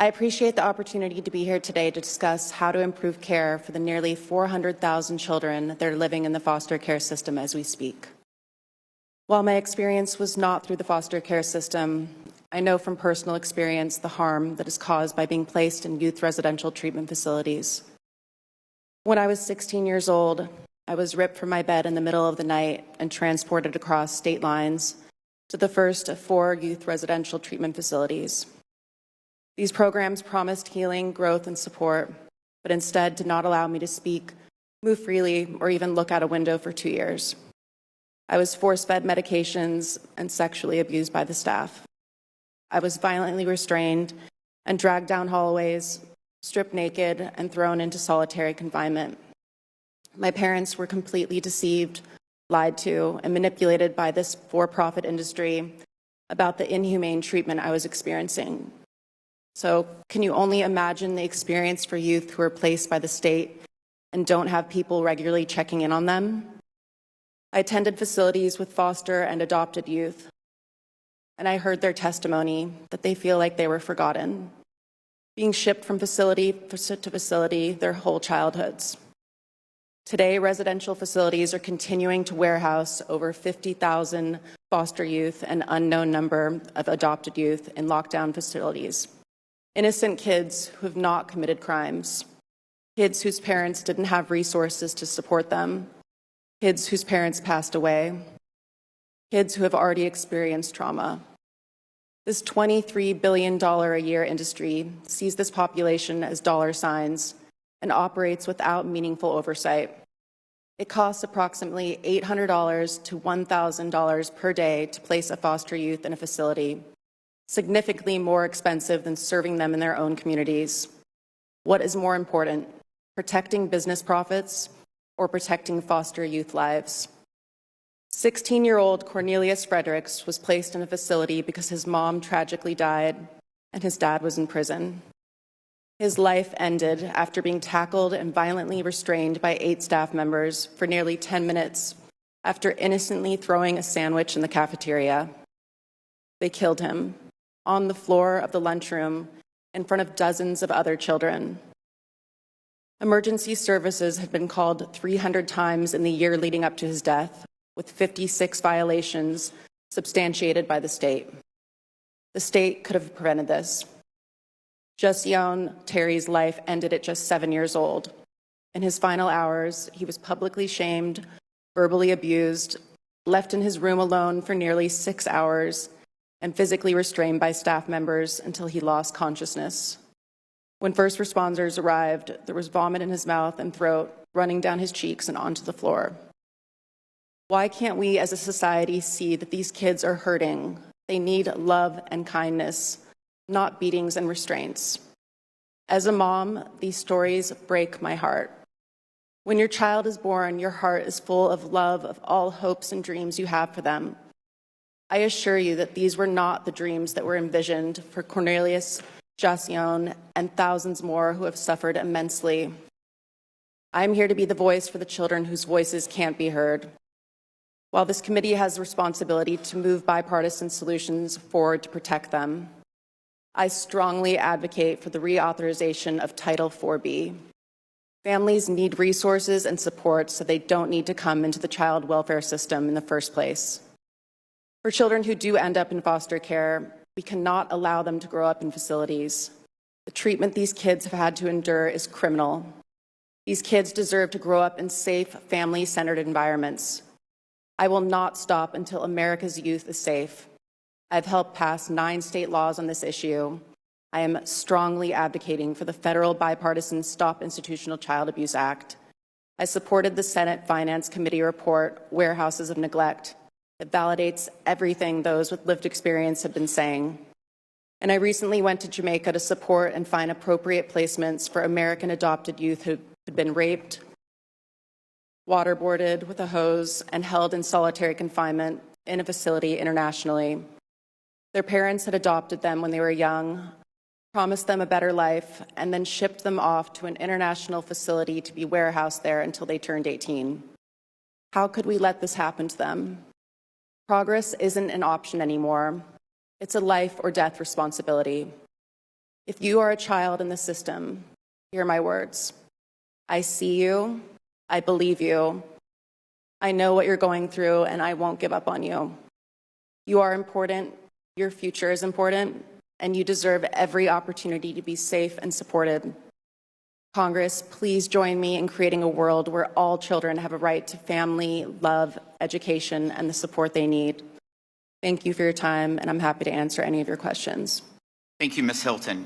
I appreciate the opportunity to be here today to discuss how to improve care for the nearly 400,000 children that are living in the foster care system as we speak. While my experience was not through the foster care system, I know from personal experience the harm that is caused by being placed in youth residential treatment facilities. When I was 16 years old, I was ripped from my bed in the middle of the night and transported across state lines to the first of 4 youth residential treatment facilities. These programs promised healing, growth, and support, but instead did not allow me to speak, move freely, or even look out a window for 2 years. I was force-fed medications and sexually abused by the staff. I was violently restrained and dragged down hallways, stripped naked, and thrown into solitary confinement. My parents were completely deceived, lied to, and manipulated by this for-profit industry about the inhumane treatment I was experiencing. So, can you only imagine the experience for youth who are placed by the state and don't have people regularly checking in on them? I attended facilities with foster and adopted youth, and I heard their testimony that they feel like they were forgotten, being shipped from facility to facility their whole childhoods. Today, residential facilities are continuing to warehouse over 50,000 foster youth and unknown number of adopted youth in lockdown facilities. Innocent kids who have not committed crimes, kids whose parents didn't have resources to support them, kids whose parents passed away, kids who have already experienced trauma. This $23 billion a year industry sees this population as dollar signs and operates without meaningful oversight. It costs approximately $800 to $1,000 per day to place a foster youth in a facility, significantly more expensive than serving them in their own communities. What is more important, protecting business profits or protecting foster youth lives? 16-year-old Cornelius Fredericks was placed in a facility because his mom tragically died and his dad was in prison. His life ended after being tackled and violently restrained by 8 staff members for nearly 10 minutes after innocently throwing a sandwich in the cafeteria. They killed him on the floor of the lunchroom in front of dozens of other children. Emergency services had been called 300 times in the year leading up to his death, with 56 violations substantiated by the state. The state could have prevented this. Jasion Terry's life ended at just 7 years old. In his final hours, he was publicly shamed, verbally abused, left in his room alone for nearly 6 hours, and physically restrained by staff members until he lost consciousness. When first responders arrived, there was vomit in his mouth and throat, running down his cheeks and onto the floor. Why can't we as a society see that these kids are hurting? They need love and kindness, not beatings and restraints. As a mom, these stories break my heart. When your child is born, your heart is full of love of all hopes and dreams you have for them. I assure you that these were not the dreams that were envisioned for Cornelius, Jasion, and thousands more who have suffered immensely. I'm here to be the voice for the children whose voices can't be heard. While this committee has the responsibility to move bipartisan solutions forward to protect them, I strongly advocate for the reauthorization of Title 4B. Families need resources and support so they don't need to come into the child welfare system in the first place. For children who do end up in foster care, we cannot allow them to grow up in facilities. The treatment these kids have had to endure is criminal. These kids deserve to grow up in safe, family-centered environments. I will not stop until America's youth is safe. I've helped pass 9 state laws on this issue. I am strongly advocating for the federal bipartisan Stop Institutional Child Abuse Act. I supported the Senate Finance Committee report, Warehouses of Neglect, that validates everything those with lived experience have been saying. And I recently went to Jamaica to support and find appropriate placements for American adopted youth who had been raped, waterboarded with a hose, and held in solitary confinement in a facility internationally. Their parents had adopted them when they were young, promised them a better life, and then shipped them off to an international facility to be warehoused there until they turned 18. How could we let this happen to them? Progress isn't an option anymore. It's a life or death responsibility. If you are a child in the system, hear my words. I see you. I believe you. I know what you're going through, and I won't give up on you. You are important. Your future is important, and you deserve every opportunity to be safe and supported. Congress, please join me in creating a world where all children have a right to family, love, education, and the support they need. Thank you for your time, and I'm happy to answer any of your questions. Thank you, Ms. Hilton.